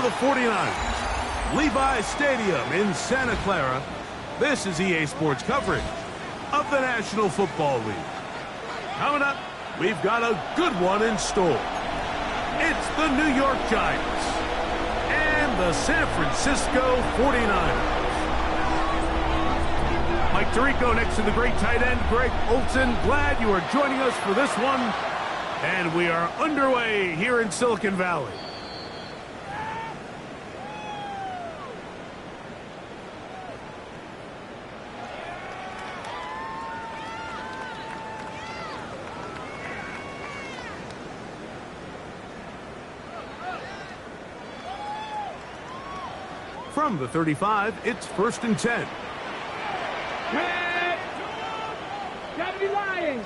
the 49ers. Levi's Stadium in Santa Clara. This is EA Sports coverage of the National Football League. Coming up, we've got a good one in store. It's the New York Giants and the San Francisco 49ers. Mike Tirico next to the great tight end, Greg Olsen. Glad you are joining us for this one. And we are underway here in Silicon Valley. From the 35, it's 1st and 10. Gotta be lying.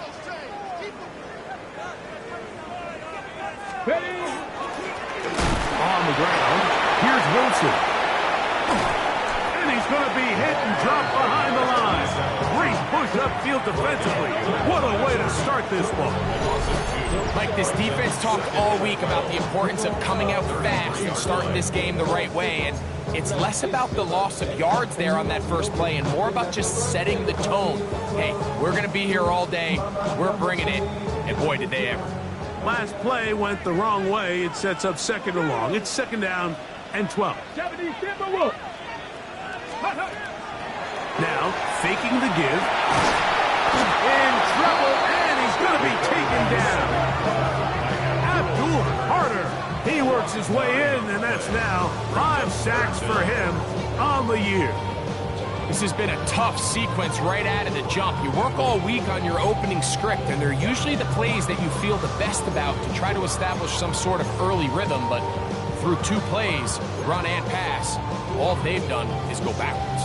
On the ground, here's Wilson. And he's going to be hit and dropped behind the line. Great push upfield defensively. What a way to start this one. Mike, this defense talked all week about the importance of coming out fast and starting this game the right way. And it's less about the loss of yards there on that first play and more about just setting the tone. Hey, we're going to be here all day. We're bringing it. And boy, did they ever. Last play went the wrong way. It sets up 2nd and long. It's 2nd down and 12. Now, faking the give. In trouble, and he's going to be taken down. Abdul Carter. He works his way in, and that's now 5 sacks for him on the year. This has been a tough sequence right out of the jump. You work all week on your opening script, and they're usually the plays that you feel the best about to try to establish some sort of early rhythm, but through 2 plays, run and pass, all they've done is go backwards.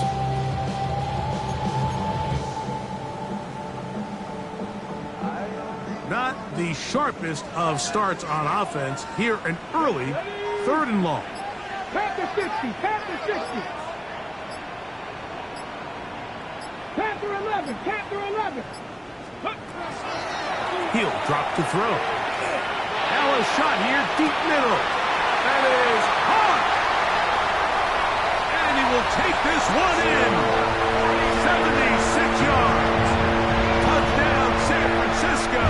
Not the sharpest of starts on offense. Here an early 3rd and long. Panther 60, Panther 60. Panther 11, Panther 11. He'll drop to throw. Now a shot here, deep middle. That is hot. And he will take this one in. 76 yards. Touchdown, San Francisco.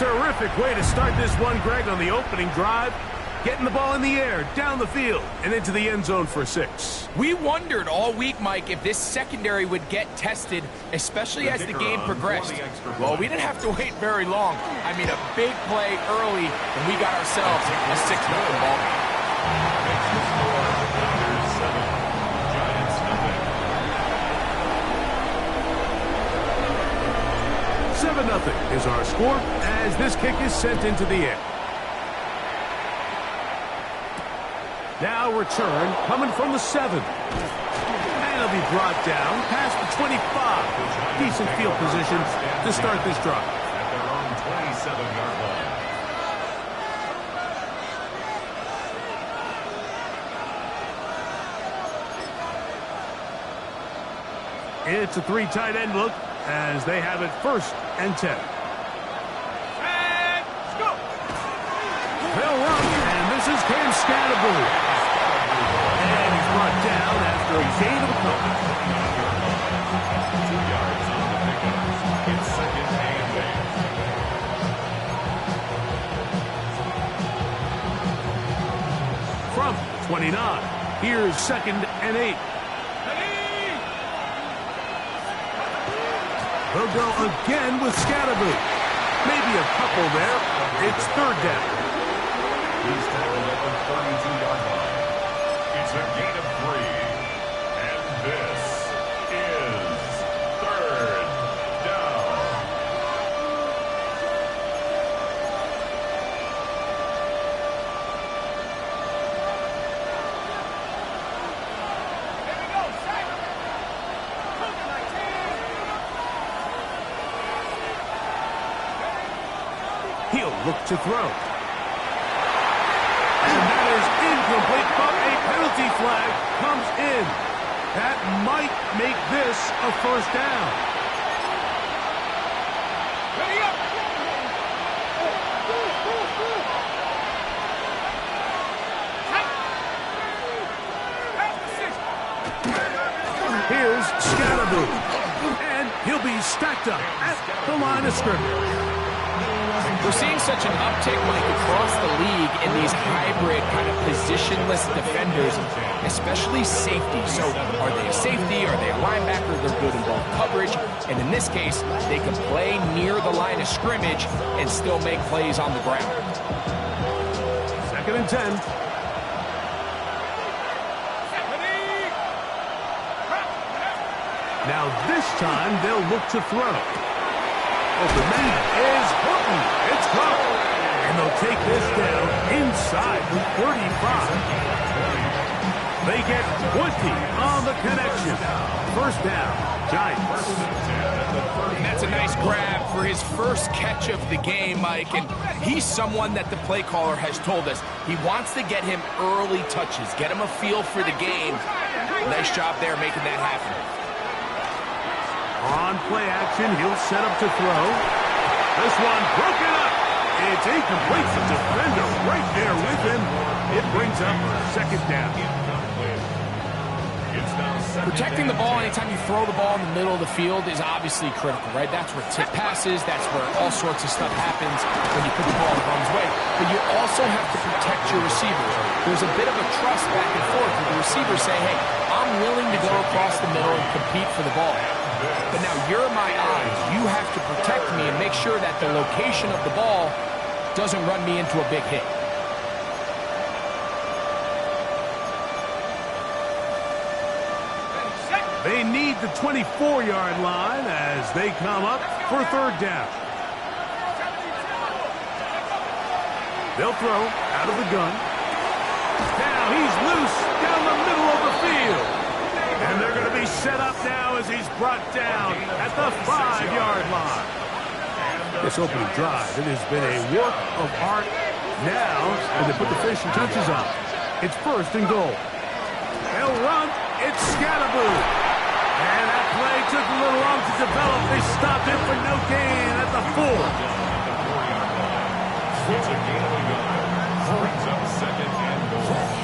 Terrific way to start this one, Greg, on the opening drive. Getting the ball in the air, down the field, and into the end zone for 6. We wondered all week, Mike, if this secondary would get tested, especially as the game progressed. Well, we didn't have to wait very long. I mean, a big play early, and we got ourselves a 6-0 ball game. 7-0 is our score as this kick is sent into the air. Now return coming from the 7. And he'll be brought down past the 25. Decent field position to start this drive. At their own 27-yard line. It's a 3 tight end look as they have it 1st and 10. And let's go. They'll run, and this is Cam Scatterbury. And he's brought down after a gain of a couple. 2 yards on the pickup. It's 2nd and 8. From 29, here's 2nd and 8. They'll go again with Scatterbury. Maybe a couple there. It's 3rd down. He's tackled at the 32-yard line. It's a gain of 3. And this is 3rd down. Here we go, Simon. He'll look to throw. And that is incomplete, but a penalty flag comes in. That might make this a 1st down. Ready up. Scalaboo. And he'll be stacked up at the line of scrimmage. We're seeing such an uptick, Mike, across the league in these hybrid kind of positionless defenders, especially safety. So are they a safety? Are they a linebacker? They're good in both coverage. And in this case, they can play near the line of scrimmage and still make plays on the ground. 2nd and 10. Now this time they'll look to throw. Open man is Horton. It's caught. And they'll take this down inside the 35. They get 20 on the connection. 1st down, Giants. And that's a nice grab for his first catch of the game, Mike. And he's someone that the play caller has told us he wants to get him early touches, get him a feel for the game. Nice job there making that happen. On play action, he'll set up to throw. This one broken up. It's incomplete. The defender right there with him. It brings up 2nd down. Protecting the ball anytime you throw the ball in the middle of the field is obviously critical, right? That's where tip passes, that's where all sorts of stuff happens when you put the ball in harm's way. But you also have to protect your receivers. There's a bit of a trust back and forth where the receivers say, hey, I'm willing to go across the middle and compete for the ball. But now you're my eyes. You have to protect me and make sure that the location of the ball doesn't run me into a big hit. They need the 24-yard line as they come up for 3rd down. They'll throw out of the gun. Now he's loose down the middle of the field. And they're going to be set up now as he's brought down at the 5-yard line. This opening drive, it has been a work of art. Now, when they put the finishing touches on, it's 1st and goal. They'll run. It's Scalaboo. And that play took a little long to develop. They stopped it for no gain at the 4. It's a gain of a yard. Brings up 2nd and goal.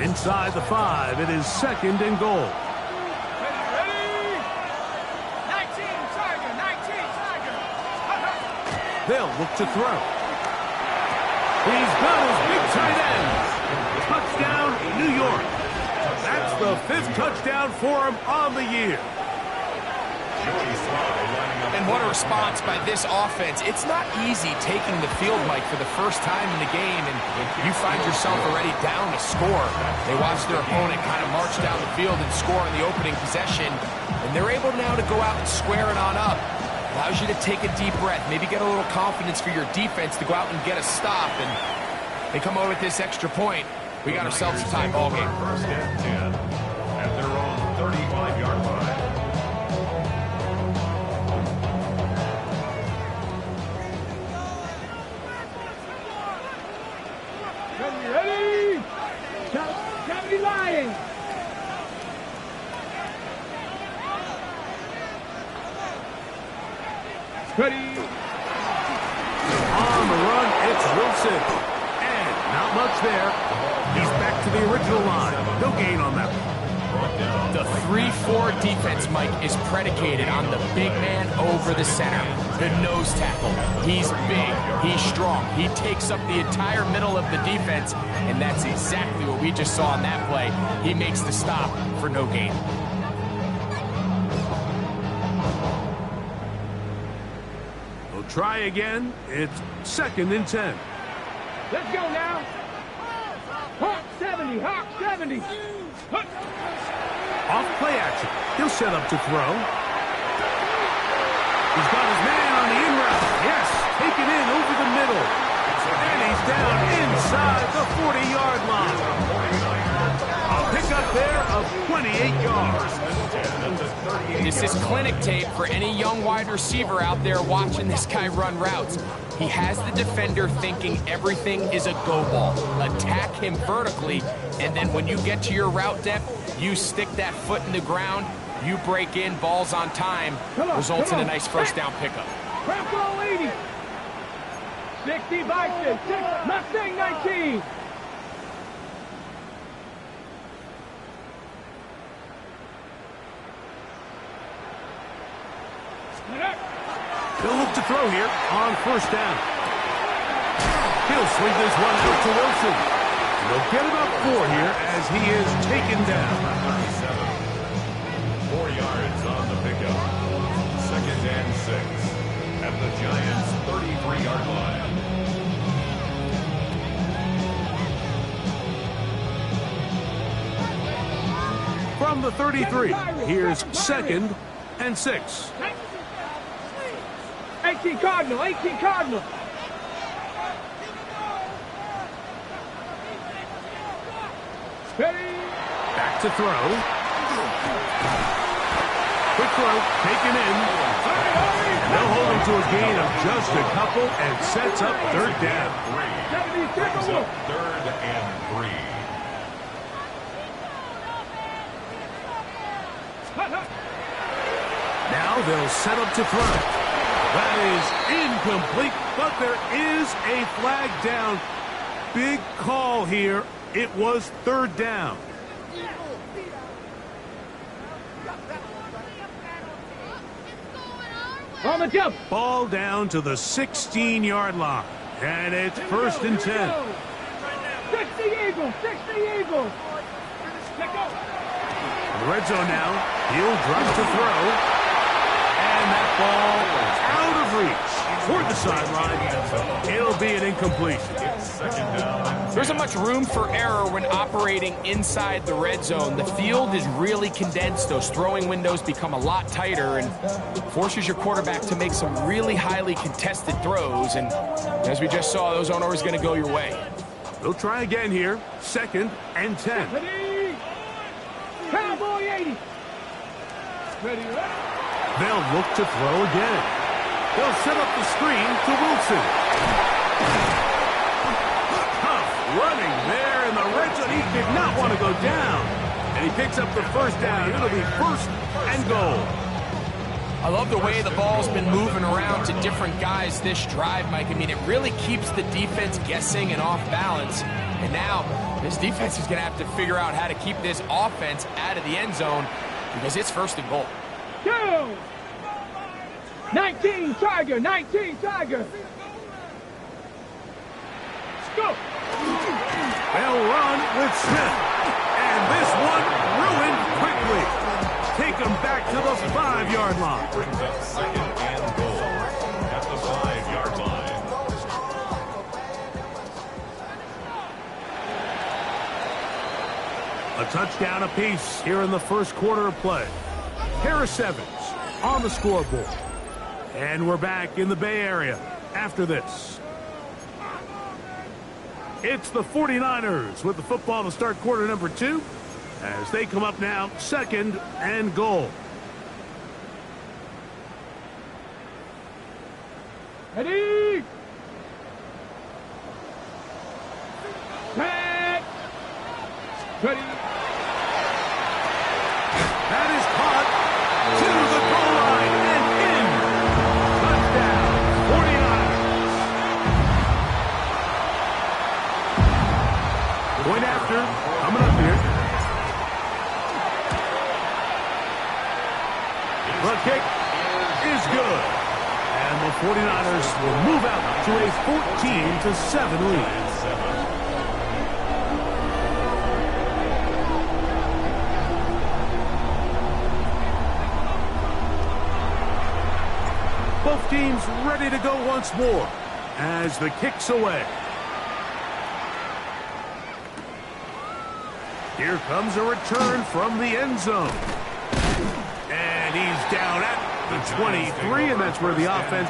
Inside the 5, it is 2nd and goal. They'll look to throw. He's got his big tight end. Touchdown, New York. That's the 5th touchdown for him on the year. And what a response by this offense. It's not easy taking the field, Mike, for the first time in the game, and you find yourself already down to score. They watch their opponent kind of march down the field and score in the opening possession, and they're able now to go out and square it on up. Allows you to take a deep breath, maybe get a little confidence for your defense to go out and get a stop, and they come over with this extra point. We got ourselves a tie ball game. 1st and 10 at their own 35-yard line. Ready? Cavity lying. Ready. On the run, it's Wilson. And not much there. He's back to the original line. No gain on that one. The 3-4 defense, Mike, is predicated on the big man over the center, the nose tackle. He's big, he's strong, he takes up the entire middle of the defense, and that's exactly what we just saw in that play. He makes the stop for no gain. They'll try again. It's 2nd and 10. Let's go now. Hawk 70, Hawk 70. Huck. Off play action. He'll set up to throw. He's got his man on the in route. Yes, take it in over the middle. And he's down inside the 40-yard line. A pickup there of 28 yards. This is clinic tape for any young wide receiver out there watching this guy run routes. He has the defender thinking everything is a go ball. Attack him vertically, and then when you get to your route depth, you stick that foot in the ground You break in, balls on time, results in a nice first down pickup. Cramp roll 80. 60 Vikings, Mustang 19. He'll look to throw here on first down. He'll swing this one out to Wilson. He'll get about 4 here as he is taken down. 37. 4 yards on the pickup. 2nd and 6 at the Giants' 33-yard line. From the 33, here's 2nd and 6. 18 Cardinal, 18 Cardinal. Ready. Back to throw. Quick throw, taken in. And they'll hold him to a gain of just a couple and sets up 3rd down. Brings up 3rd and 3. Now they'll set up to throw. That is incomplete, but there is a flag down. Big call here. It was 3rd down. On the jump. Ball down to the 16-yard line. And it's 1st and 10. 60 Eagles, 60 Eagles. In the red zone now. He'll drop to throw. And that ball is out of reach toward the sideline. It'll be an incompletion. There isn't much room for error when operating inside the red zone. The field is really condensed. Those throwing windows become a lot tighter and forces your quarterback to make some really highly contested throws. And as we just saw, those aren't always going to go your way. They'll try again here. 2nd and 10. Ready. Cowboy 80. Ready. They'll look to throw again. They'll set up the screen to Wilson. Tough running there in the red zone. He did not want to go down. And he picks up the 1st down. It'll be 1st and goal. I love the way the ball's been moving around to different guys this drive, Mike. I mean, it really keeps the defense guessing and off balance. And now this defense is going to have to figure out how to keep this offense out of the end zone because it's 1st and goal. 2. 19 Tiger, 19 Tiger. Let's go. They'll run with Smith. And this one ruined quickly. Take them back to the 5-yard line. Brings up 2nd and goal at the 5-yard line. A touchdown apiece here in the 1st quarter of play. Harris Evans on the scoreboard. And we're back in the Bay Area after this. It's the 49ers with the football to start quarter number 2 as they come up now 2nd and goal. Ready. Set. Ready. That is caught to the goal line and in. Touchdown, 49ers. Point after, coming up here. The kick is good. And the 49ers will move out to a 14-7 lead. Both teams ready to go once more as the kick's away. Here comes a return from the end zone. And he's down at the 23, and that's where the offense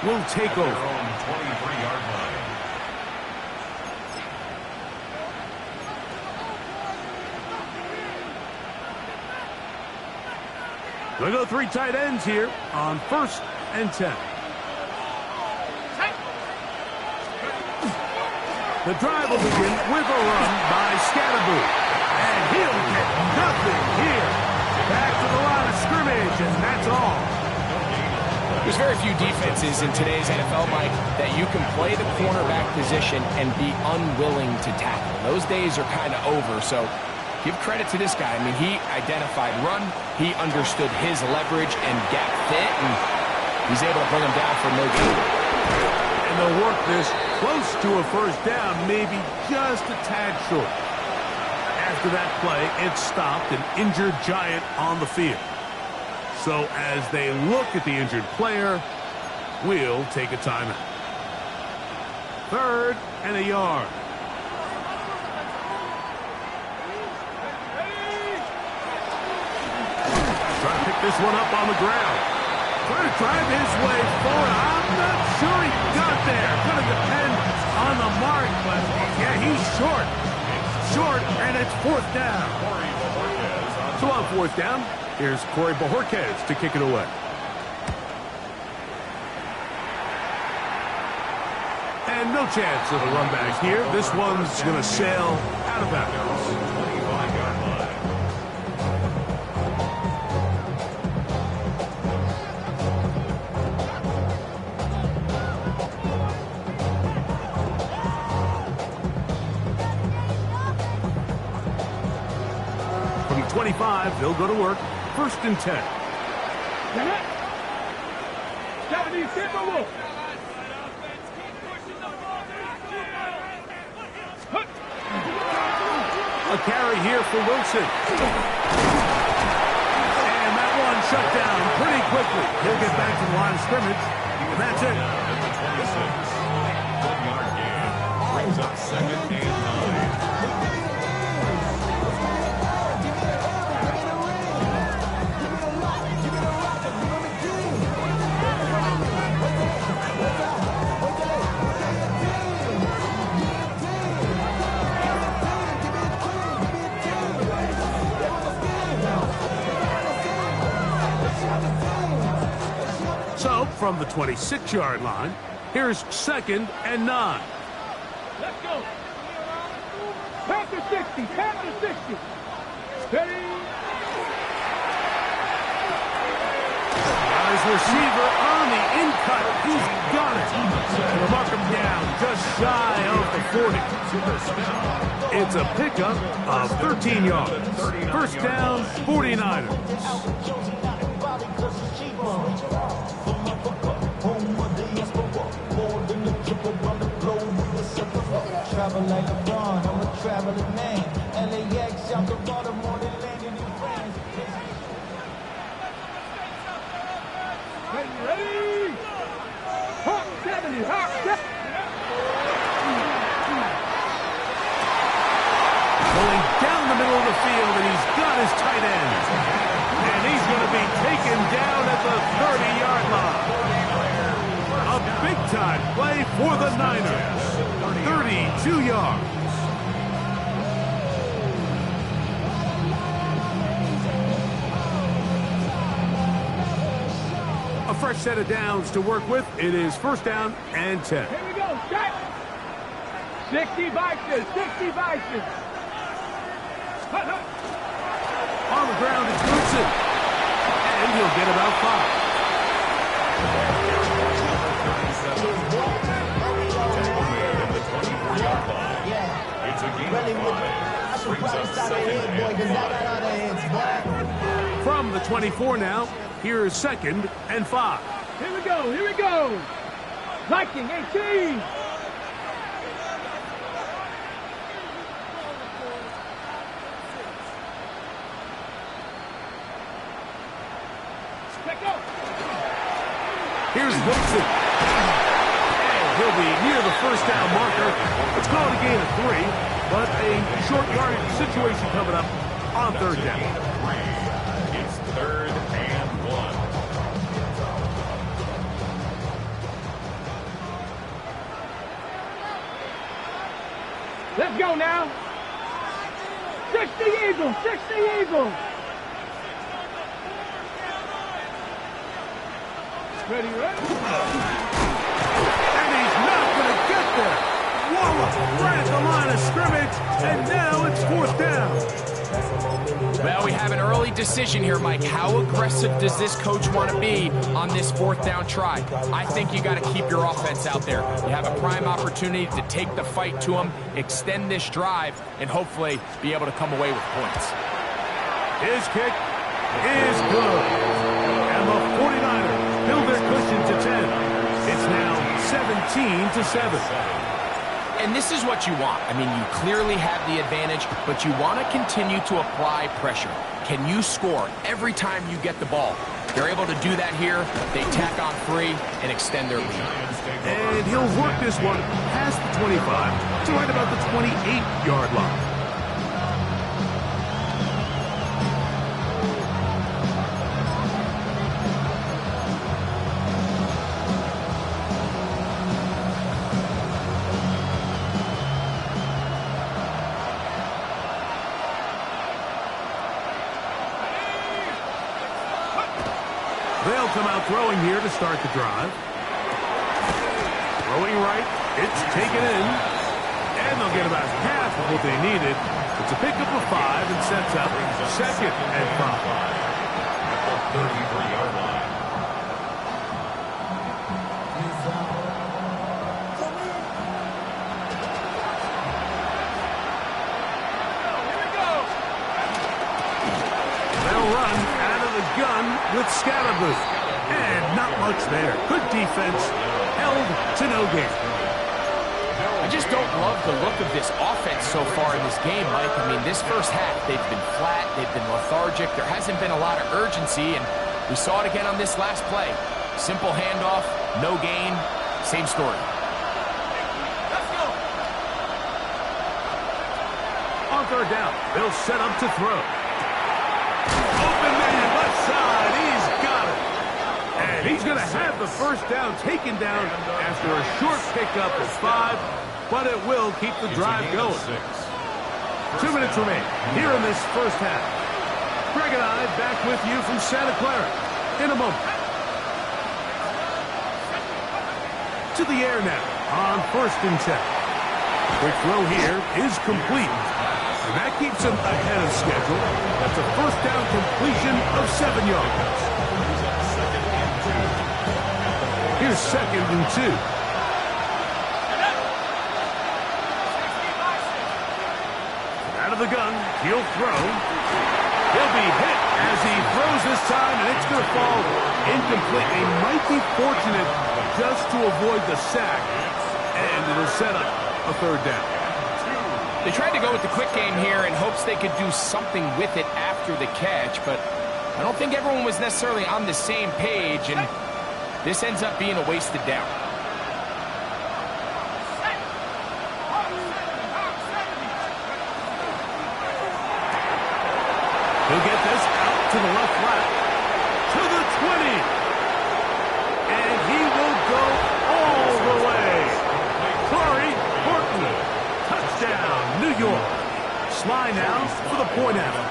will take over. 23-yard line. We'll go 3 tight ends here on 1st and 10. The drive will begin with a run by Scatterboo. And he'll get nothing here. Back to the line of There's very few defenses in today's NFL, Mike, that you can play the cornerback position and be unwilling to tackle. Those days are kind of over, so give credit to this guy. I mean, he identified run, he understood his leverage and gap fit, and he's able to bring him down for no gain. And they'll work this close to a first down, maybe just a tad short. After that play, it stopped an injured Giant on the field. So as they look at the injured player, we'll take a timeout. 3rd and a yard. Trying to pick this one up on the ground. Trying to drive his way forward. I'm not sure he got there. Going to depend on the mark, but yeah, he's short. Short, and it's 4th down. So on 4th down, here's Corey Bojorquez to kick it away. And no chance of a run back here. This one's going to sail out of bounds. From the 25, they'll go to work. 1st and 10. A carry here for Wilson. And that one shut down pretty quickly. He'll get back to the line of scrimmage. And that's it. At the 26. 1-yard gain. Brings up 2nd and 9. So, from the 26-yard line, here's 2nd and 9. Let's go. Pass to 60. Pass to 60. Steady. His receiver on the in-cut. He's got it. They'll mark him down just shy of the 40. It's a pickup of 13 yards. 1st down, 49ers. Travel like LeBron, I'm a traveling man. LAX, out the Baltimore, they landed in France. Ready? Hawk 70, Hawk 70. Going down the middle of the field, and he's got his tight end. And he's going to be taken down at the 30-yard line. A big-time play for the Niners. 32 yards. A fresh set of downs to work with. It is 1st down and 10. Here we go, set. 60 Vikings, 60 Vikings. On the ground is Woodson. And he'll get about 5. It's a game of 5. Brings up 2nd and 10. From the 24 now, here's 2nd and 5. Here we go, here we go. Viking 18. Let go. Here's Wilson. And he'll be near the 1st down marker. It's called a gain of 3, but a short yardage situation coming up on 3rd down. It's 3rd and 1. Let's go now. 60 Eagles, 60 Eagles. Ready, ready. And he's not going to get there. Wallace right at the line of scrimmage, and now it's 4th down. Well, we have an early decision here, Mike. How aggressive does this coach want to be on this 4th down try? I think you got to keep your offense out there. You have a prime opportunity to take the fight to them, extend this drive, and hopefully be able to come away with points. His kick is good. And the 49ers build their cushion to 10. It's now 17-7. And this is what you want. I mean, you clearly have the advantage, but you want to continue to apply pressure. Can you score every time you get the ball? They're able to do that here. They tack on 3 and extend their lead. And he'll work this one past the 25 to right about the 28-yard line. They'll come out throwing here to start the drive. Throwing right. It's taken in. And they'll get about half of what they needed. It's a pickup of 5 and sets up 2nd and 5. At the 33-yard line. They'll run out of the gun with Scalaboo. And not much there. Good defense. Held to no gain. I just don't love the look of this offense so far in this game, Mike. I mean, this first half, they've been flat, they've been lethargic. There hasn't been a lot of urgency, and we saw it again on this last play. Simple handoff, no gain, same story. Let's go. On 3rd down, they'll set up to throw. Open man, left side, he's got it. And he's going to have the first down taken down after a short pickup of 5, but it will keep the drive going. 2 minutes remain here in this first half. Greg and I back with you from Santa Clara in a moment. To the air now on 1st and 10. Quick throw here is complete. And that keeps him ahead of schedule. That's a first down completion of 7 yards. Here's 2nd and 2. Out of the gun, he'll throw. He'll be hit as he throws this time, and it's going to fall incomplete. They might be fortunate just to avoid the sack, and it'll set up a 3rd down. They tried to go with the quick game here in hopes they could do something with it after the catch, but I don't think everyone was necessarily on the same page, and this ends up being a wasted down. He'll get this out to the left flat, to the 20. And he will go all the way. Corey Horton, touchdown, New York. Sly now for the point after.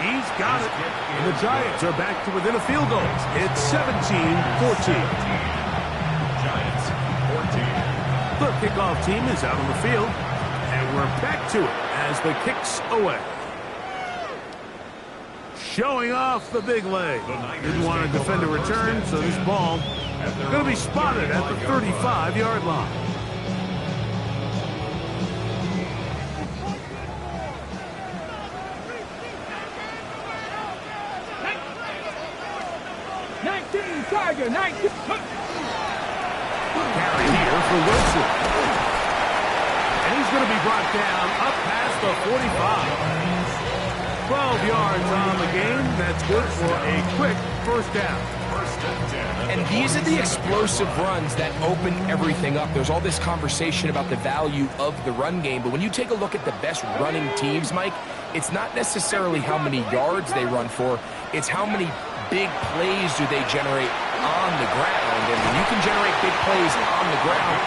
He's got it. And the Giants are back to within a field goal. It's 17-14. Giants 14. The kickoff team is out on the field. And we're back to it as the kick's away. Showing off the big leg. Didn't want to defend a return, so this ball going to be spotted at the 35-yard line. Tiger, 19. Carry here for Wilson. And he's going to be brought down up past the 45. 12 yards on the game. That's good for a quick first down. And these are the explosive runs that open everything up. There's all this conversation about the value of the run game, but when you take a look at the best running teams, Mike, it's not necessarily how many yards they run for, it's how many big plays do they generate on the ground. And when you can generate big plays on the ground,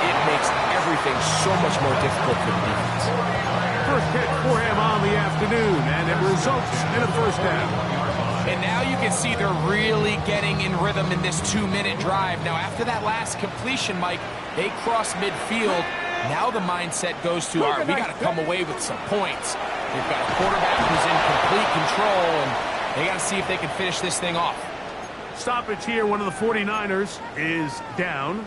it makes everything so much more difficult for the defense. First hit for him on the afternoon, and it results in a first down. And now you can see they're really getting in rhythm in this 2-minute drive. Now, after that last completion, Mike, they cross midfield. Now the mindset goes to, all right, we got to come away with some points. They've got a quarterback who's in complete control, and they got to see if they can finish this thing off. Stoppage here. One of the 49ers is down.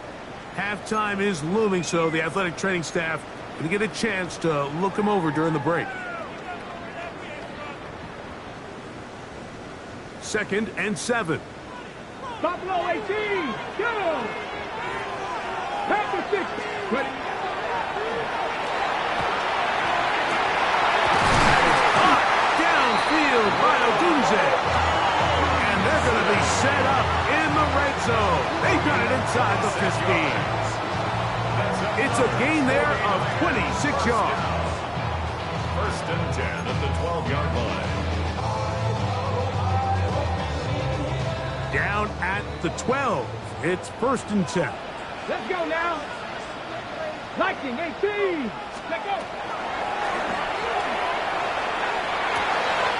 Halftime is looming, so the athletic training staff going to get a chance to look him over during the break. 2nd and 7. Stop low, 18. Go. Pass to 60. Ready. Downfield by Odunze. And they're going to be set up in the red zone. They've got it inside the 15. It's a gain there of 26 yards. 1st and 10 at the 12-yard line. Down at the 12. It's 1st and 10. Let's go now. Lightning, 18. Let's go.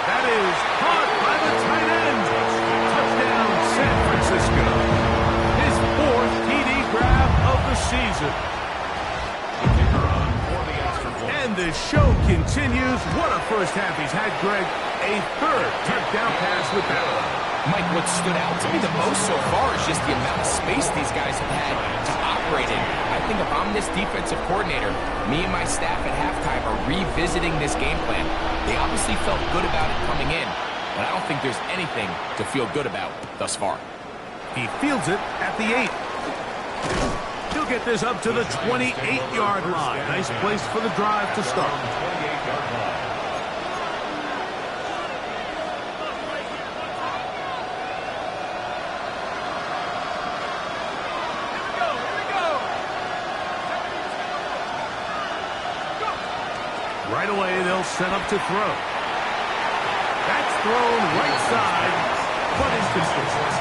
That is caught by the tight end. Touchdown, San Francisco. His 4th TD grab of the season. Kicker on for the extra point. And the show continues. What a first half he's had, Greg. A 3rd touchdown pass with that one. Mike, what stood out to me the most so far is just the amount of space these guys have had to operate in. I think if I'm this defensive coordinator, me and my staff at halftime are revisiting this game plan. They obviously felt good about it coming in, but I don't think there's anything to feel good about thus far. He fields it at the 8. He'll get this up to the 28-yard line. Nice place for the drive to start. 28-yard line. Right away, they'll set up to throw. That's thrown right side, but inconsistent.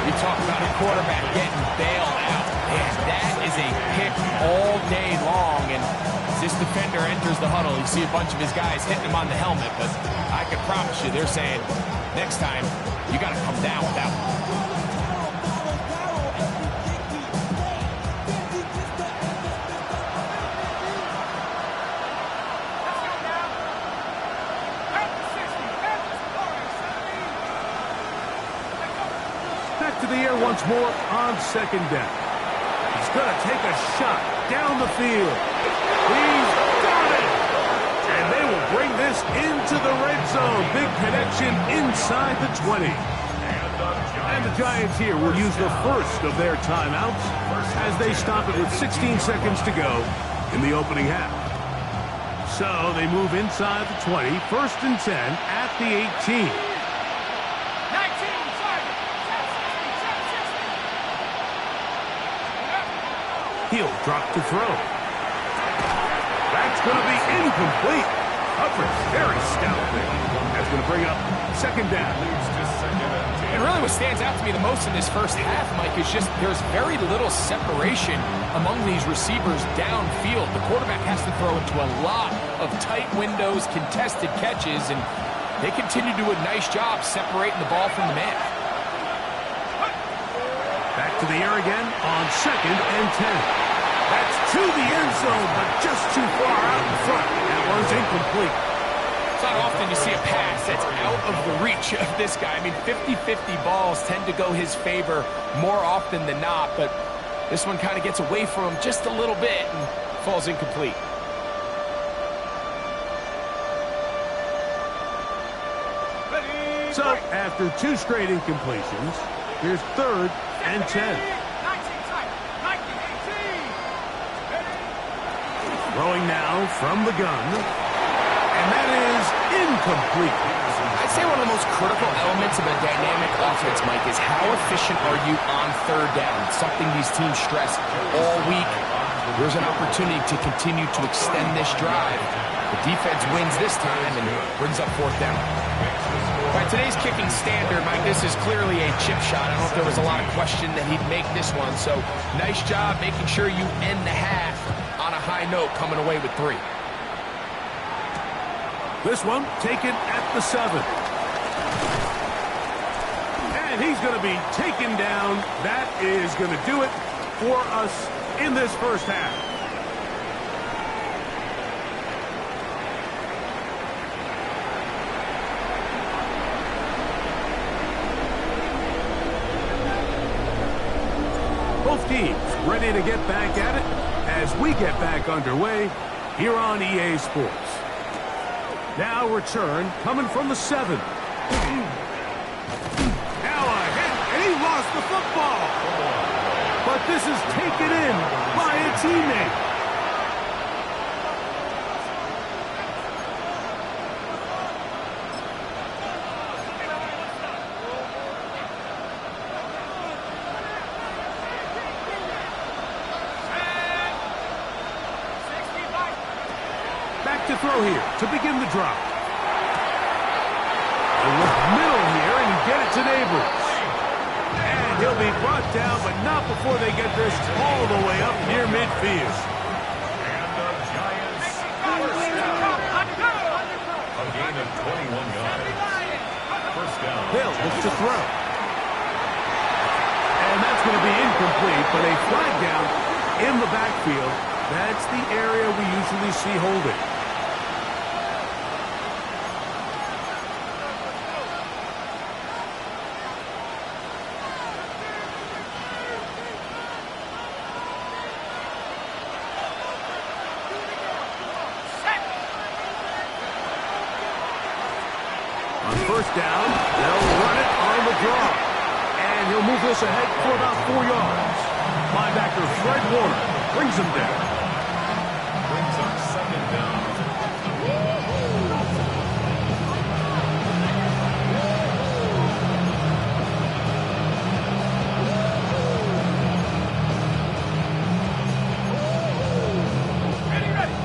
You talk about a quarterback getting bailed out. Man, that is a pick all day long. And as this defender enters the huddle, you see a bunch of his guys hitting him on the helmet. But I can promise you, they're saying, next time, you got to come down with that one. To the air once more on 2nd down. He's going to take a shot down the field. He's got it! And they will bring this into the red zone. Big connection inside the 20. And the Giants here will use the first of their timeouts as they stop it with 16 seconds to go in the opening half. So they move inside the 20, 1st and 10 at the 18. He'll drop to throw. That's going to be incomplete. Coverage very stout there. That's going to bring up 2nd down. And really what stands out to me the most in this first half, Mike, is just there's very little separation among these receivers downfield. The quarterback has to throw into a lot of tight windows, contested catches, and they continue to do a nice job separating the ball from the man. Back to the air again on 2nd and 10. That's to the end zone, but just too far out in front. That one's incomplete. It's not often you see a pass that's out of the reach of this guy. I mean, 50-50 balls tend to go his favor more often than not, but this one kind of gets away from him just a little bit and falls incomplete. So, after 2 straight incompletions, here's 3rd and 10. Throwing now from the gun. And that is incomplete. I'd say one of the most critical elements of a dynamic offense, Mike, is how efficient are you on 3rd down? It's something these teams stress all week. There's an opportunity to continue to extend this drive. The defense wins this time and brings up 4th down. All right, today's kicking standard, Mike, this is clearly a chip shot. I don't know if there was a lot of question that he'd make this one. So nice job making sure you end the half on a high note, coming away with 3. This one taken at the 7. And he's going to be taken down. That is going to do it for us in this first half. ready to get back at it as we get back underway here on EA Sports. Now return coming from the 7. Now a hit, and he lost the football. But this is taken in by a teammate. Back to throw here to begin the drop. They look middle here and get it to Neighbors. And he'll be brought down, but not before they get this all the way up near midfield. And the Giants first down. A gain of 21 yards. First down. Hill looks to throw. And that's going to be incomplete, but a flag down in the backfield. That's the area we usually see holding. On first down, they'll run it on the draw. And he'll move this ahead for about 4 yards. Linebacker Fred Warner brings him down. Brings up second down.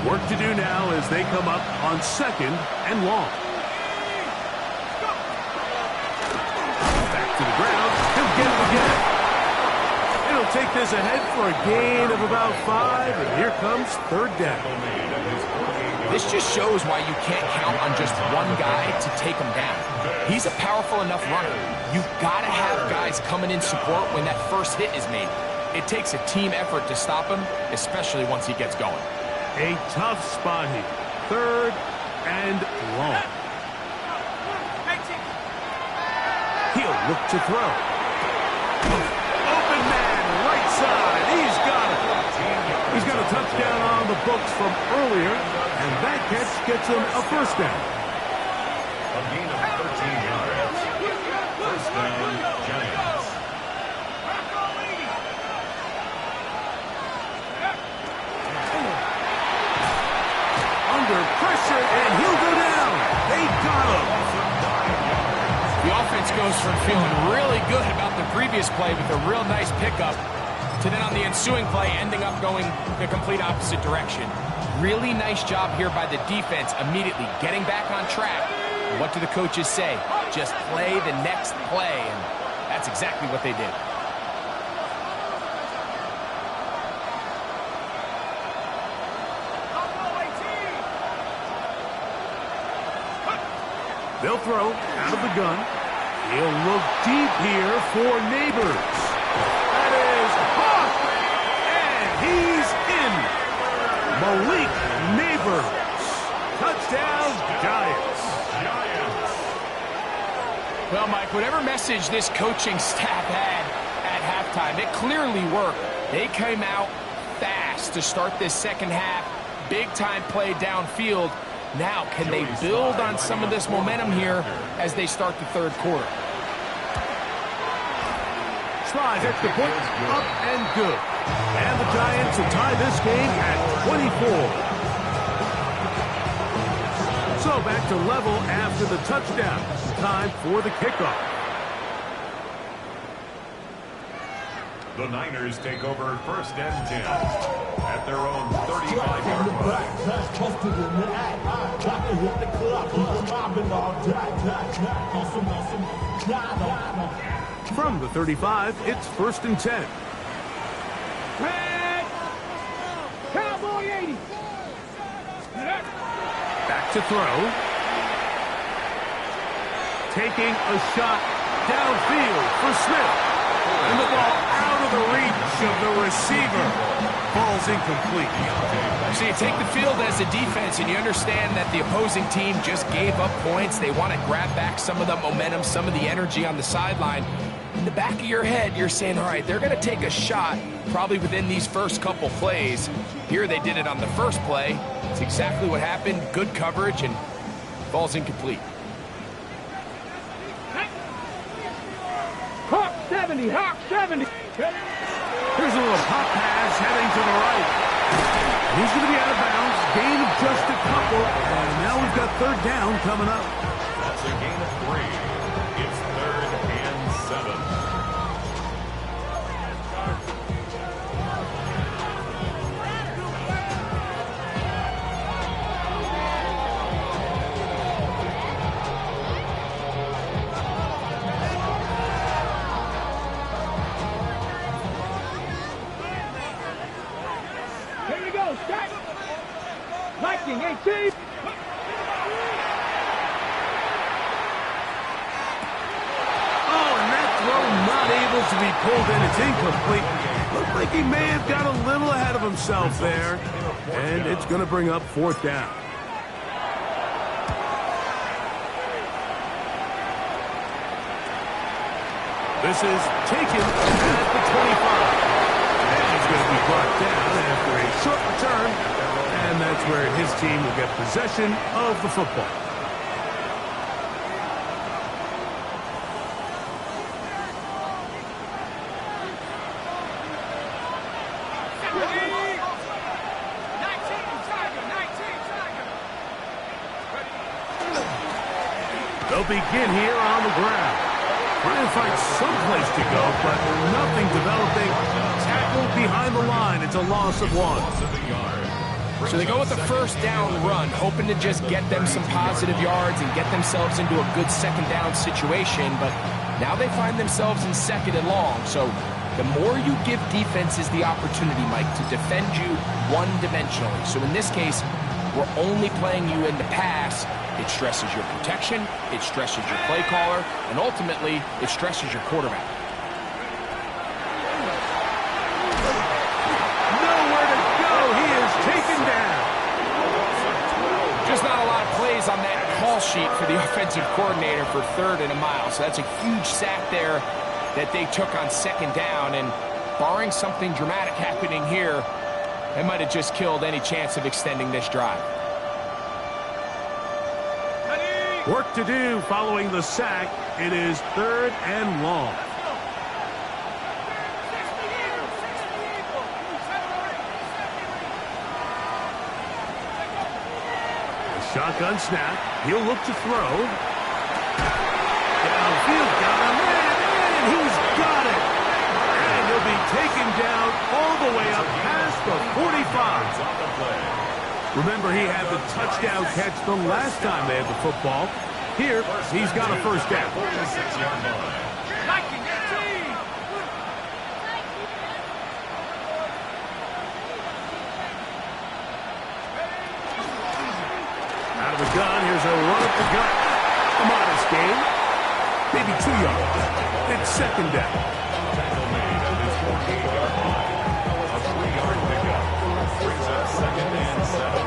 Work to do now as they come up on 2nd and long. Back to the ground. He'll get it again. He'll take this ahead for a gain of about 5, and here comes 3rd down. This just shows why you can't count on just one guy to take him down. He's a powerful enough runner. You've got to have guys coming in support when that first hit is made. It takes a team effort to stop him, especially once he gets going. A tough spot here. 3rd and long. He'll look to throw. Open man, right side. He's got it. He's got a touchdown on the books from earlier, and that catch gets him a first down. A gain of 13 yards. First down, Giants. Under pressure, and he'll go down. They got him. The offense goes from feeling really good about the previous play with a real nice pickup to then on the ensuing play ending up going the complete opposite direction. Really nice job here by the defense immediately getting back on track. And what do the coaches say? Just play the next play, and that's exactly what they did. They'll throw out of the gun. He'll look deep here for Neighbors. That is caught, and he's in. Malik Neighbors. Touchdown, Giants. Well, Mike, whatever message this coaching staff had at halftime, it clearly worked. They came out fast to start this second half. Big-time play downfield. Now, can they build on some of this momentum here as they start the 3rd quarter? Tries at the point, up and good. And the Giants will tie this game at 24. So back to level after the touchdown. Time for the kickoff. The Niners take over 1st and 10 at their own 35-yard line. From the 35, it's 1st and 10. Red! Cowboy 80! Back to throw. Taking a shot downfield for Smith. And the ball out of the reach of the receiver. Ball's incomplete. So you take the field as a defense and you understand that the opposing team just gave up points. They want to grab back some of the momentum, some of the energy on the sideline. In the back of your head, you're saying, all right, they're going to take a shot probably within these first couple plays. Here they did it on the first play. It's exactly what happened. Good coverage, and ball's incomplete. Hawk 70, Hawk 70. Here's a little pop pass heading to the right. He's going to be out of bounds. Gain of just a couple. And now we've got third down coming up. That's a gain of 3. It's 3rd and 7. Here we go, Scott. Viking 18. Not able to be pulled in. It's incomplete. Looked like he may have got a little ahead of himself there. And it's going to bring up 4th down. This is taken at the 25. And he's going to be brought down after a short return. And that's where his team will get possession of the football. They'll begin here on the ground. Trying to find some place to go, but nothing developing. Tackle behind the line. It's a loss of 1. So they go with the first down run, hoping to just get them some positive yards and get themselves into a good second down situation, but now they find themselves in 2nd and long. So the more you give defenses the opportunity, Mike, to defend you one-dimensionally. So in this case, we're only playing you in the pass. It stresses your protection, it stresses your play caller, and ultimately, it stresses your quarterback. Nowhere to go. He is taken down. Just not a lot of plays on that call sheet for the offensive coordinator for 3rd and a mile. So that's a huge sack there that they took on 2nd down. And barring something dramatic happening here, it might have just killed any chance of extending this drive. Work to do following the sack. It is 3rd and long. A shotgun snap. He'll look to throw. Downfield, got him in, and he's got it. And he'll be taken down all the way up past the 45. Remember, he had the touchdown catch the last time they had the football. Here, he's got a first down. 46-yard line. Out of the gun, here's a run up the gut. A modest gain. Maybe 2 yards. It's 2nd down. Tackle made at his 48-yard line. A 3-yard pickup. Brings up 2nd and 7.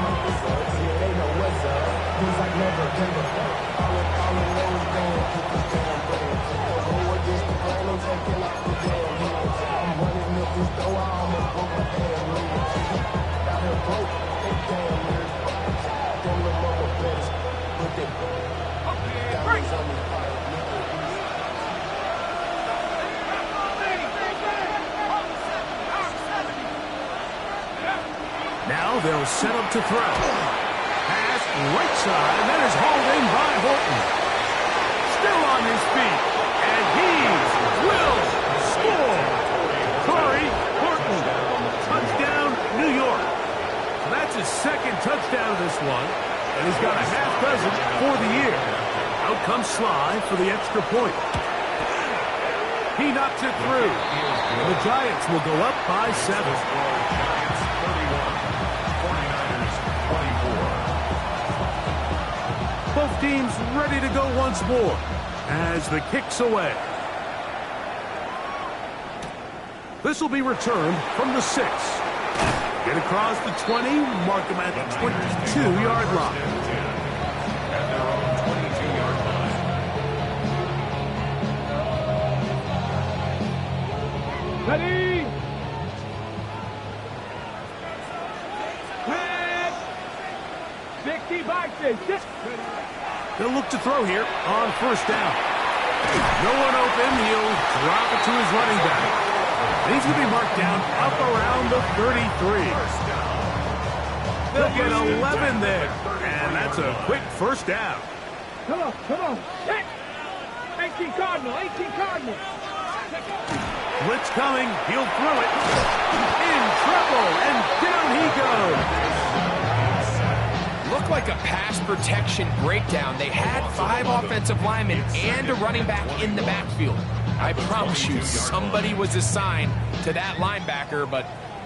Now they'll set up to throw. Pass right side, and that is hauled in by Horton. Still on his feet, and he will score. Corey Horton, touchdown, New York. So that's his 2nd touchdown of this one, and he's got a half dozen for the year. Out comes Sly for the extra point. He knocks it through. And the Giants will go up by 7. Giants 31. 49ers 24. Both teams ready to go once more as the kick's away. This will be returned from the 6. Get across the 20, mark him at the 22-yard line. At their own 22-yard line. Ready? 60 by 6. They'll look to throw here on first down. No one open. He'll drop it to his running back. And he's going to be marked down up around the 33. They'll get 11 there. And that's a quick first down. Come on, come on. 18 Cardinal, 18 Cardinal. Blitz coming. He'll throw it. In trouble. And down he goes. Looked like a pass protection breakdown. They had 5 offensive linemen and a running back in the backfield. I promise you, somebody was assigned to that linebacker, but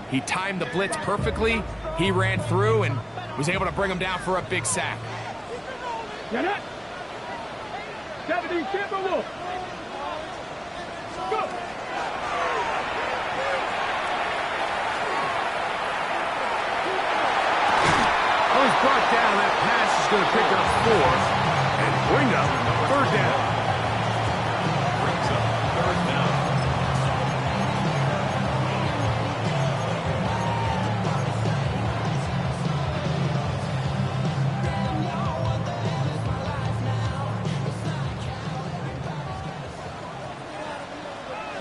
he timed the blitz perfectly. He ran through and was able to bring him down for a big sack. Get it. 70 Timberwolves. Go. He's brought down. That pass is going to pick up 4 and bring up third down. Brings up third down.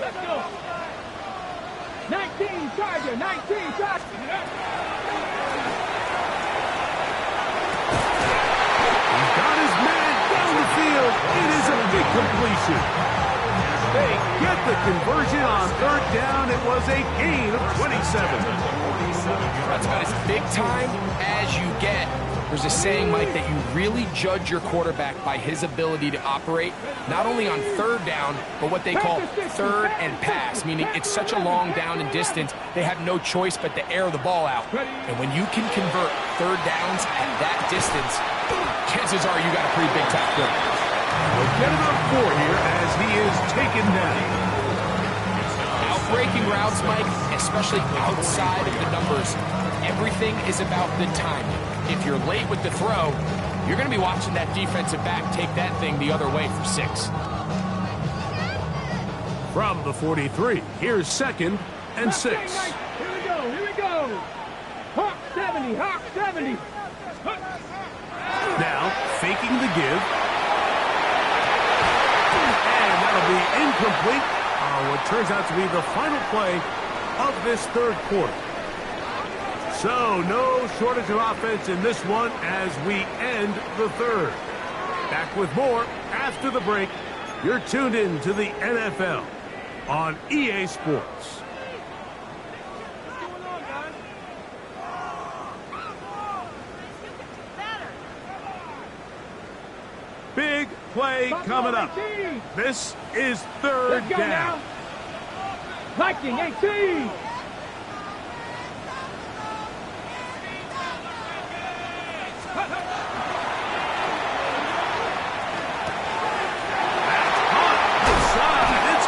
Let's go. 19 Charger, 19 Charger. It is a big completion. They get the conversion on third down. It was a gain of 27. That's about as big time as you get. There's a saying, Mike, that you really judge your quarterback by his ability to operate, not only on third down, but what they call third and pass, meaning it's such a long down and distance, they have no choice but to air the ball out. And when you can convert third downs at that distance, chances are you got a pretty big time quarterback. We'll get about 4 here as he is taken down. Outbreaking routes, Mike, especially outside of the numbers, everything is about the timing. If you're late with the throw, you're going to be watching that defensive back take that thing the other way for 6. From the 43, here's 2nd and 6. Here we go, here we go. Hawk 70, Hawk 70. Now, faking the give. And that'll be incomplete on what turns out to be the final play of this third quarter. So, no shortage of offense in this one as we end the third. Back with more after the break. You're tuned in to the NFL on EA Sports. Big play coming up. This is third down. Viking 18.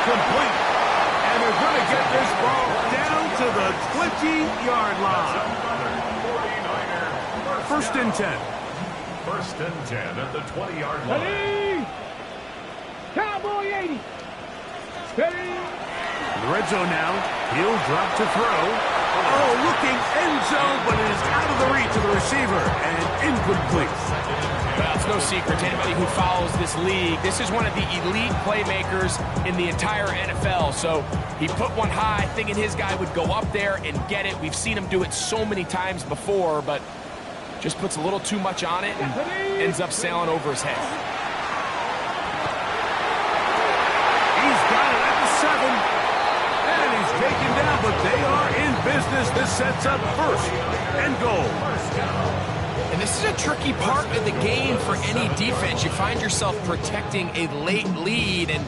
Complete. And they're going to get this ball down to the 20-yard line. 1st and 10. 1st and 10 at the 20-yard line. Ready. Cowboy 80. Ready. The red zone now. He'll drop to throw. Oh, looking end zone, but it is out of the reach of the receiver and incomplete. Well, it's no secret to anybody who follows this league. This is one of the elite playmakers in the entire NFL. So he put one high, thinking his guy would go up there and get it. We've seen him do it so many times before, but just puts a little too much on it and ends up sailing over his head. He's got it at the 7. And he's taken down, but they are in business. This sets up 1st and goal. And this is a tricky part of the game for any defense. You find yourself protecting a late lead, and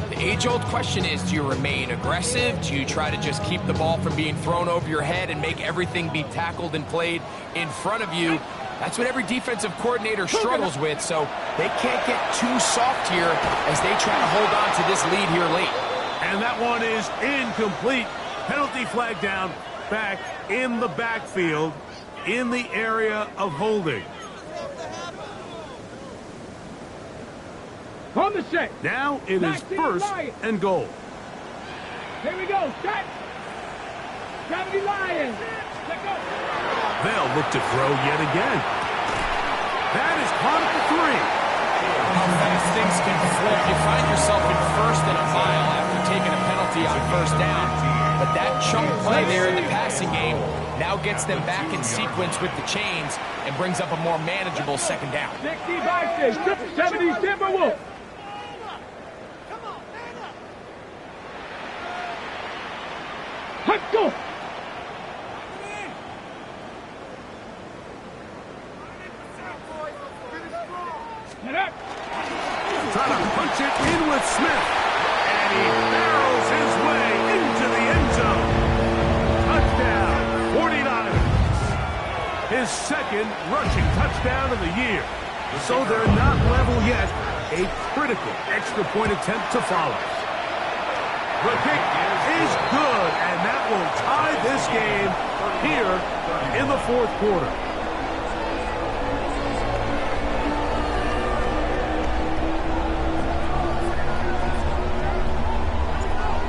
the age-old question is, do you remain aggressive? Do you try to just keep the ball from being thrown over your head and make everything be tackled and played in front of you? That's what every defensive coordinator struggles with, so they can't get too soft here as they try to hold on to this lead here late. And that one is incomplete. Penalty flag down, back in the backfield, in the area of holding. On the set. Now it is 1st and goal. Here we go. Set. 70 Lions. They'll look to throw yet again. That is caught at the 3. How fast things can flip. You find yourself in first and a mile after taking a penalty on first down. But that chunk play there in the passing game now gets them back in sequence with the chains and brings up a more manageable second down. 65, 70, Timberwolves. Let's go. Trying to punch it in with Smith. And he barrels his way into the end zone. Touchdown, 49ers. His second rushing touchdown of the year. So they're not level yet. A critical extra point attempt to follow. The kick is good, and that will tie this game here in the fourth quarter.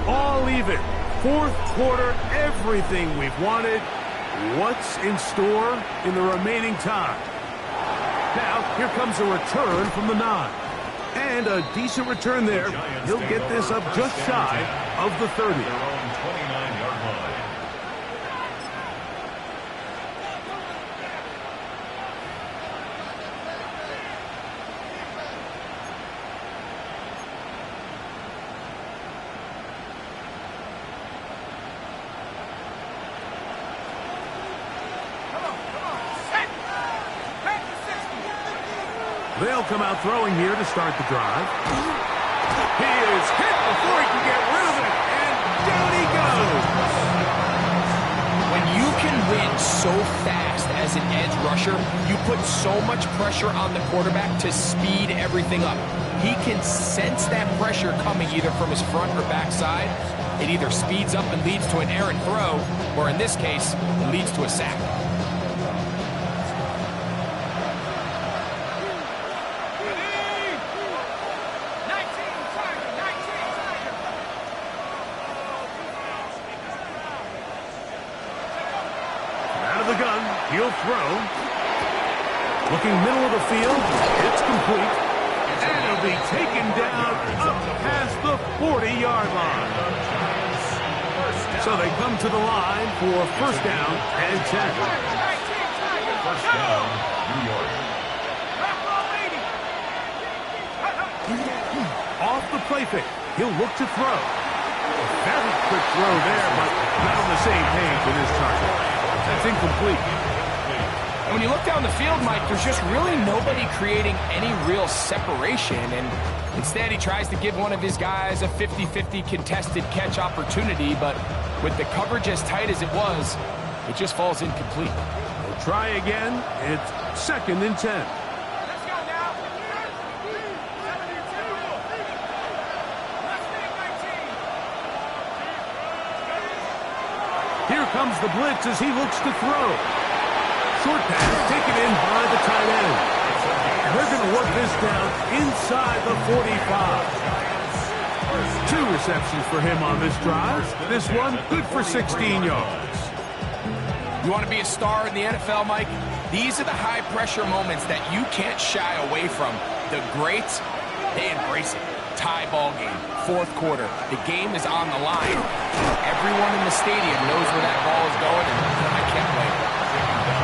All even. Fourth quarter, everything we've wanted. What's in store in the remaining time? Now, here comes a return from the 9. And a decent return there. He'll get this up just shy of the 30. Their own 29-yard line. They'll come out throwing here to start the drive. He is hit before he can get rid of it, and down he goes. When you can win so fast as an edge rusher, you put so much pressure on the quarterback to speed everything up. He can sense that pressure coming either from his front or back side. It either speeds up and leads to an errant throw, or in this case, it leads to a sack. He'll throw. Looking middle of the field. It's complete. And it'll be taken down up past the 40-yard line. So they come to the line for first down and 10. First down, New York. Off the play fake. He'll look to throw. Very quick throw there, but not on the same page with his target. That's incomplete. And when you look down the field, Mike, there's just really nobody creating any real separation. And instead, he tries to give one of his guys a 50-50 contested catch opportunity. But with the coverage as tight as it was, it just falls incomplete. We'll try again. It's second and 10. Let's go now. Here comes the blitz as he looks to throw. Short pass taken in by the tight end. And they're going to work this down inside the 45. 2 receptions for him on this drive. This one good for 16 yards. You want to be a star in the NFL, Mike? These are the high-pressure moments that you can't shy away from. The greats, they embrace it. Tie ball game, fourth quarter. The game is on the line. Everyone in the stadium knows where that ball is going, and I can't wait.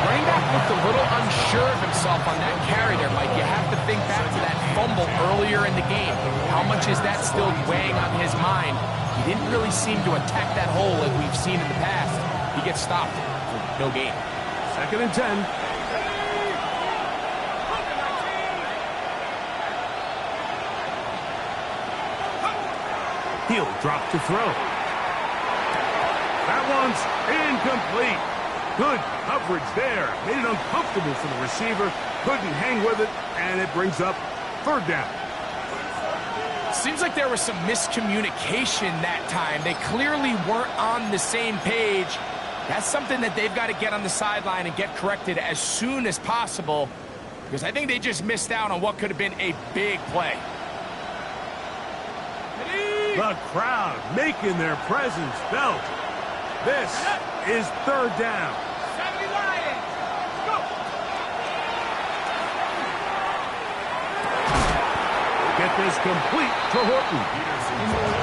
Running back looked a little unsure of himself on that carry there, Mike. You have to think back to that fumble earlier in the game. How much is that still weighing on his mind? He didn't really seem to attack that hole like we've seen in the past. He gets stopped for no gain. Second and 10. He'll drop to throw. That one's incomplete. Good coverage there. Made it uncomfortable for the receiver. Couldn't hang with it, and it brings up third down. Seems like there was some miscommunication that time. They clearly weren't on the same page. That's something that they've got to get on the sideline and get corrected as soon as possible, because I think they just missed out on what could have been a big play. The crowd making their presence felt. This is third down. is complete to Horton.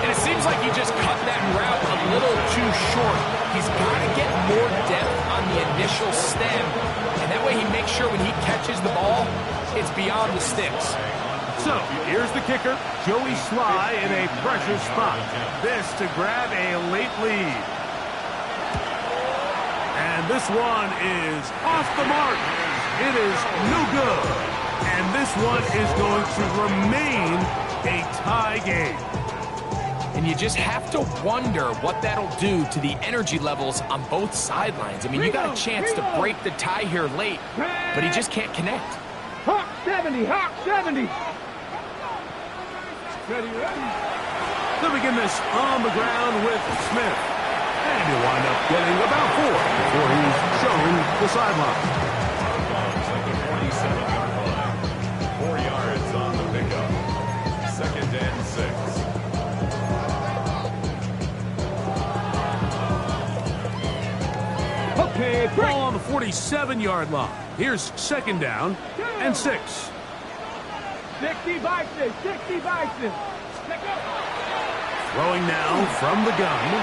And it seems like he just cut that route a little too short. He's got to get more depth on the initial stem, and that way he makes sure when he catches the ball, it's beyond the sticks. So, here's the kicker, Joey Sly in a pressure spot. This to grab a late lead. And this one is off the mark. It is no good. And this one is going to remain a tie game. And you just have to wonder what that'll do to the energy levels on both sidelines. I mean, you got a chance to break the tie here late, but he just can't connect. Hawk 70, Hawk 70. Ready. To begin this on the ground with Smith. And he'll wind up getting about 4 before he's shown the sideline. At the 47-yard line. 4 yards on the pickup. 2nd and 6. Okay, break. Ball on the 47-yard line. Here's 2nd down and 6. 60 by 6, 60 by 6. Throwing now from the gun.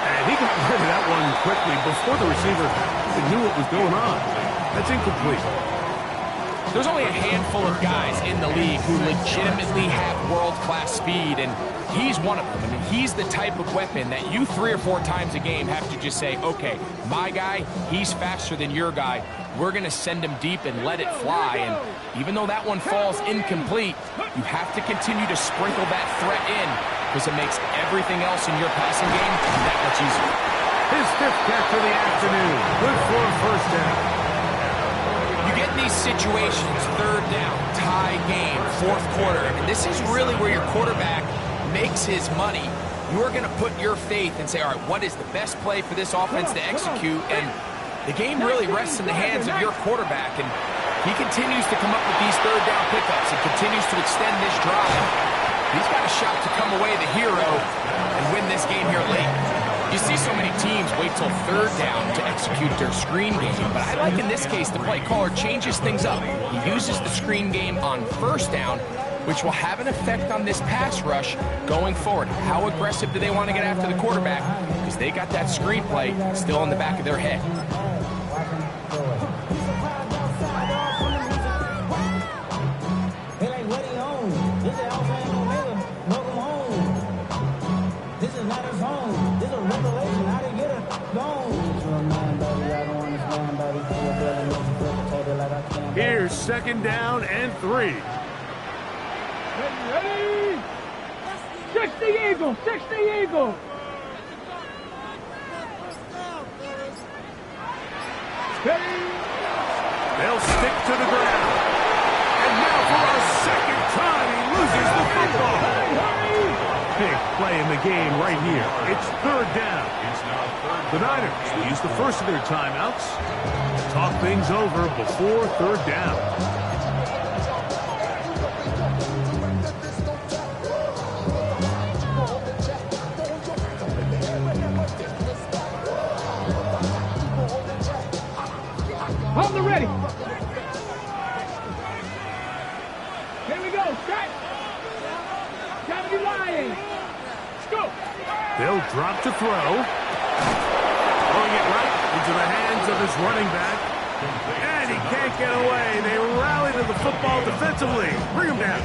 And he got rid of that one quickly before the receiver even knew what was going on. That's incomplete. There's only a handful of guys in the league who legitimately have world-class speed, and he's one of them. I mean, he's the type of weapon that you 3 or 4 times a game have to just say, okay, my guy, he's faster than your guy. We're going to send him deep and let it fly. And even though that one falls incomplete, you have to continue to sprinkle that threat in because it makes everything else in your passing game that much easier. His 5th catch of the afternoon. Good for a 1st down. You get in these situations, 3rd down, tie game, 4th quarter, and this is really where your quarterback makes his money. You're going to put your faith and say, all right, what is the best play for this offense to execute? And the game really rests in the hands of your quarterback, and he continues to come up with these 3rd down pickups and continues to extend this drive. He's got a shot to come away the hero and win this game here late. You see so many teams wait till 3rd down to execute their screen game, but I like in this case the play caller changes things up. He uses the screen game on 1st down, which will have an effect on this pass rush going forward. How aggressive do they want to get after the quarterback? Because they got that screen play still in the back of their head. Here's 2nd down and 3. Ready. 60 Eagles, 60 Eagles. They'll stick to the ground. And now for a 2nd time, he loses the football. Big play in the game right here. It's 3rd down. The Niners will use the first of their timeouts to talk things over before 3rd down. On the ready. Here we go. Strike. 70 Lions. Go. They'll drop to throw. Throwing it right into the hands of his running back. And he can't get away. They rally to the football defensively. Bring him down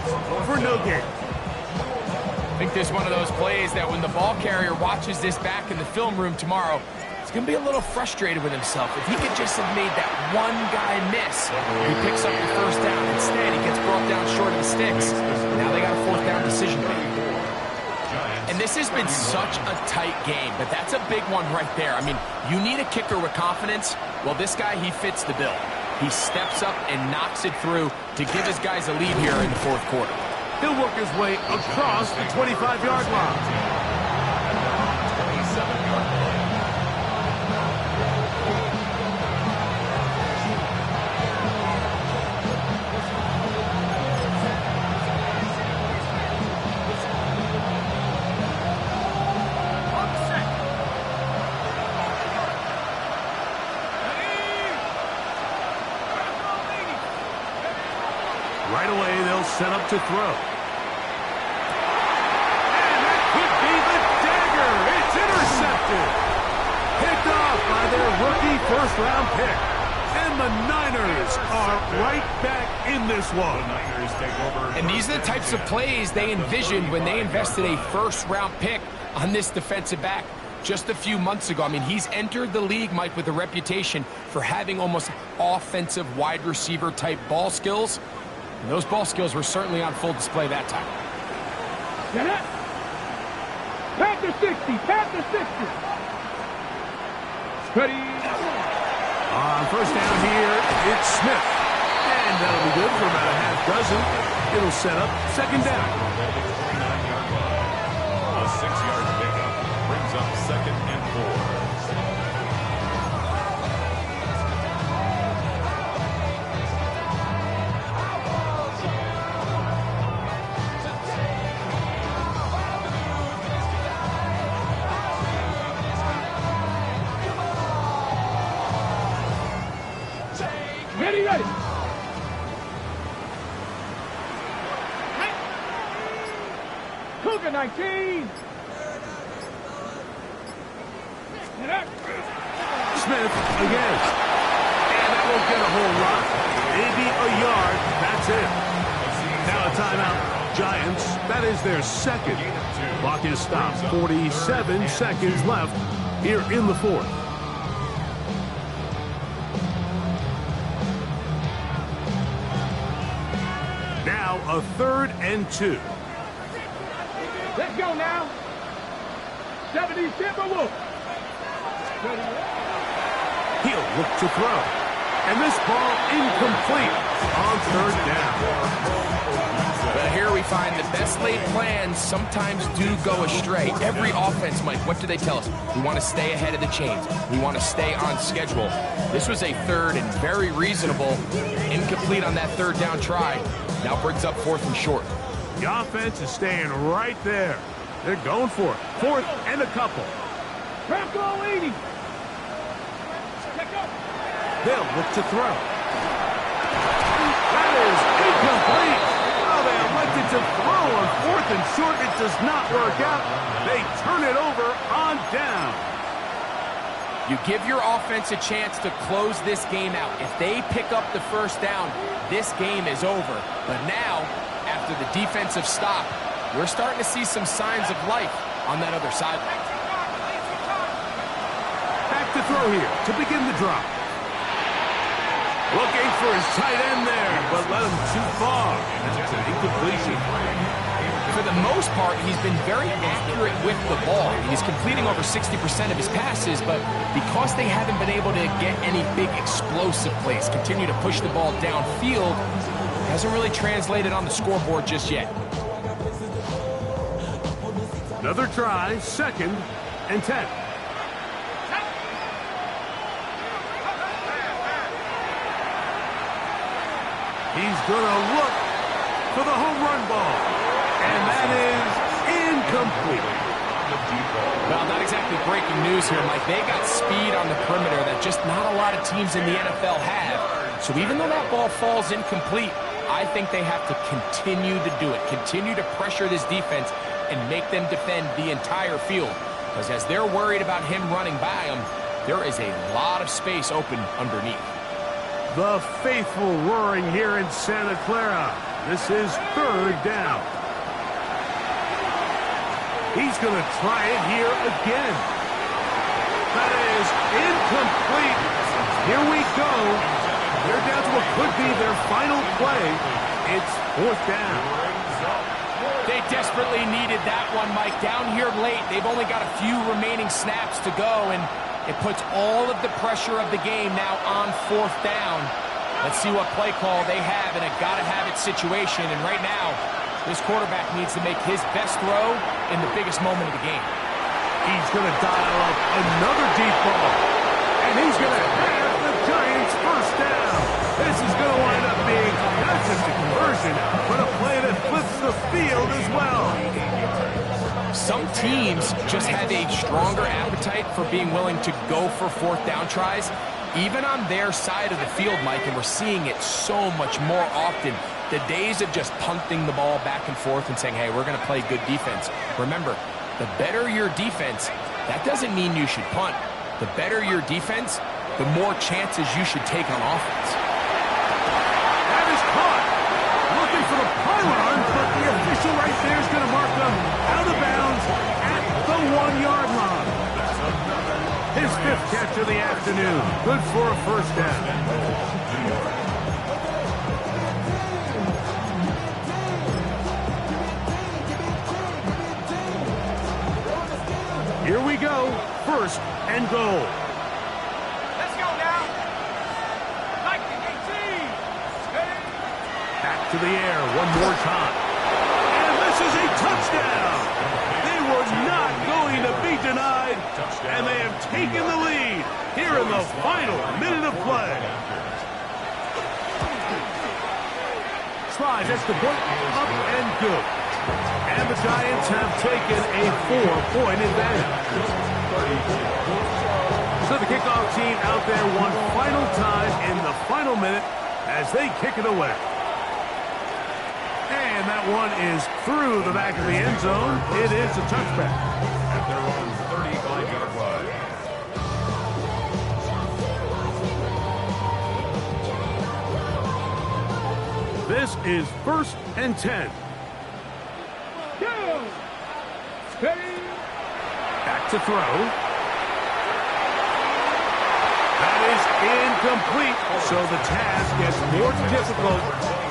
for no gain. I think this is one of those plays that when the ball carrier watches this back in the film room tomorrow, he's going to be a little frustrated with himself. If he could just have made that one guy miss, he picks up the 1st down. Instead, he gets brought down short of the sticks. Now they got a 4th down decision to make. And this has been such a tight game, but that's a big one right there. I mean, you need a kicker with confidence. Well, this guy, he fits the bill. He steps up and knocks it through to give his guys a lead here in the 4th quarter. He'll work his way across the 25-yard line. 27-yard line. Right away, they'll set up to throw. And that could be the dagger. It's intercepted. Picked off by their rookie first-round pick. And the Niners are right back in this one. The Niners take over. And these are the types of plays they envisioned when they invested a first-round pick on this defensive back just a few months ago. I mean, he's entered the league, Mike, with a reputation for having almost offensive wide receiver type ball skills. And those ball skills were certainly on full display that time. Get it. Panther 60. Panther 60. Ready. On first down here, it's Smith. And that'll be good for about a half dozen. It'll set up second down. A 6-yard pickup brings up 2nd and 4. Ready, ready. Cougar 19. Get up. Smith again. And that won't get a whole lot. Maybe a yard. That's it. Now a timeout. Giants. That is their second. Clock is stopped. 47 seconds left here in the fourth. Now a 3rd and 2. Let's go now. 70 Timberwolves. He'll look to throw. And this ball incomplete on 3rd down. But here we find the best laid plans sometimes do go astray. Every offense, Mike, what do they tell us? We want to stay ahead of the chains. We want to stay on schedule. This was a 3rd and very reasonable. Incomplete on that 3rd down try. Now brings up 4th and short. The offense is staying right there. They're going for it. 4th and a couple. Bronco 80. They'll look to throw. That is incomplete. Oh, they elected to throw on 4th and short. It does not work out. They turn it over on down. You give your offense a chance to close this game out. If they pick up the first down, this game is over. But now, after the defensive stop, we're starting to see some signs of life on that other sideline. Back to throw here to begin the drop. Looking for his tight end there, but led him too far. And it's an incompletion. For the most part, he's been very accurate with the ball. He's completing over 60% of his passes, but because they haven't been able to get any big explosive plays, continue to push the ball downfield, hasn't really translated on the scoreboard just yet. Another try, 2nd and 10. He's going to look for the home run ball. And that is incomplete. Well, not exactly breaking news here, Mike. They got speed on the perimeter that just not a lot of teams in the NFL have. So even though that ball falls incomplete, I think they have to continue to do it. Continue to pressure this defense and make them defend the entire field. Because as they're worried about him running by them, there is a lot of space open underneath. The faithful roaring here in Santa Clara. This is 3rd down. He's going to try it here again. That is incomplete. Here we go. They're down to what could be their final play. It's 4th down. They desperately needed that one, Mike. Down here late, they've only got a few remaining snaps to go, and it puts all of the pressure of the game now on 4th down. Let's see what play call they have in a gotta-have-it situation. And right now, this quarterback needs to make his best throw in the biggest moment of the game. He's going to dial up another deep ball. And he's going to have the Giants first down. This is going to wind up being not just a conversion, but a play that flips the field as well. Some teams just have a stronger appetite for being willing to go for 4th down tries. even on their side of the field, Mike, and we're seeing it so much more often, the days of just punting the ball back and forth and saying, hey, we're going to play good defense. Remember, the better your defense, that doesn't mean you should punt. The better your defense, the more chances you should take on offense. That is caught. Looking for the pylon, but the official right there is going to mark them out of bounds at the 1-yard line. His 5th catch of the afternoon. Good for a first down. Here we go. 1st and goal. Let's go now. 1918. Back to the air one more time. And this is a touchdown. They were not going to be denied, and they have taken the lead here in the final minute of play. Slides, that's the point, up and good. And the Giants have taken a 4-point advantage. So the kickoff team out there one final time in the final minute as they kick it away. And that one is through the back of the end zone. It is a touchback. At their own 35-yard line. This is 1st and 10. Go. Steady. Back to throw. That is incomplete. So the task gets more difficult.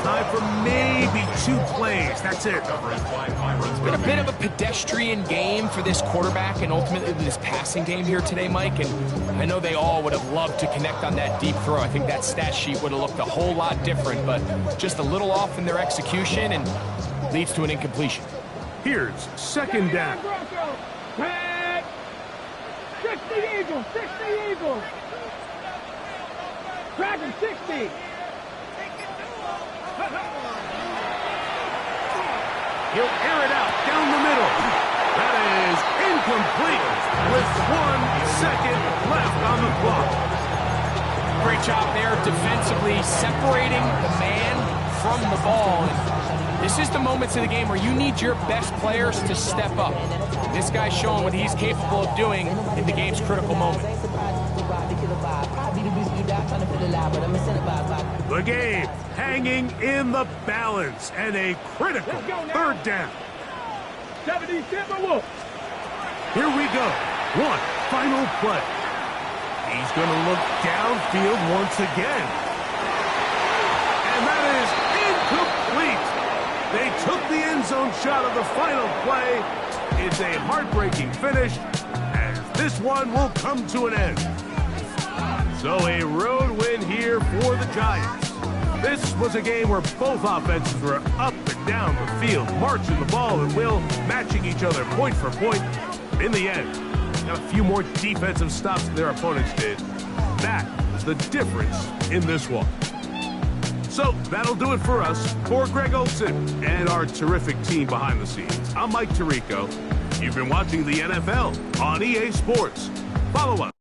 Time for maybe 2 plays. That's it. It's been a bit of a pedestrian game for this quarterback and ultimately this passing game here today, Mike. And I know they all would have loved to connect on that deep throw. I think that stat sheet would have looked a whole lot different, but just a little off in their execution and leads to an incompletion. Here's 2nd down. Tag. 60 Eagles. 60 Eagles. Dragon 60. He'll air it out down the middle. That is incomplete with 1 second left on the clock. Great job there defensively, separating the man from the ball. And this is the moments in the game where you need your best players to step up. This guy's showing what he's capable of doing in the game's critical moment. The game hanging in the balance and a critical 3rd down. 70 Timberwolves. Here we go. One final play. He's going to look downfield once again. And that is incomplete. They took the end zone shot of the final play. It's a heartbreaking finish as this one will come to an end. So a road win here for the Giants. This was a game where both offenses were up and down the field, marching the ball and will, matching each other point for point. In the end, got a few more defensive stops than their opponents did. That was the difference in this one. So that'll do it for us. For Greg Olson and our terrific team behind the scenes, I'm Mike Tirico. You've been watching the NFL on EA Sports. Follow us.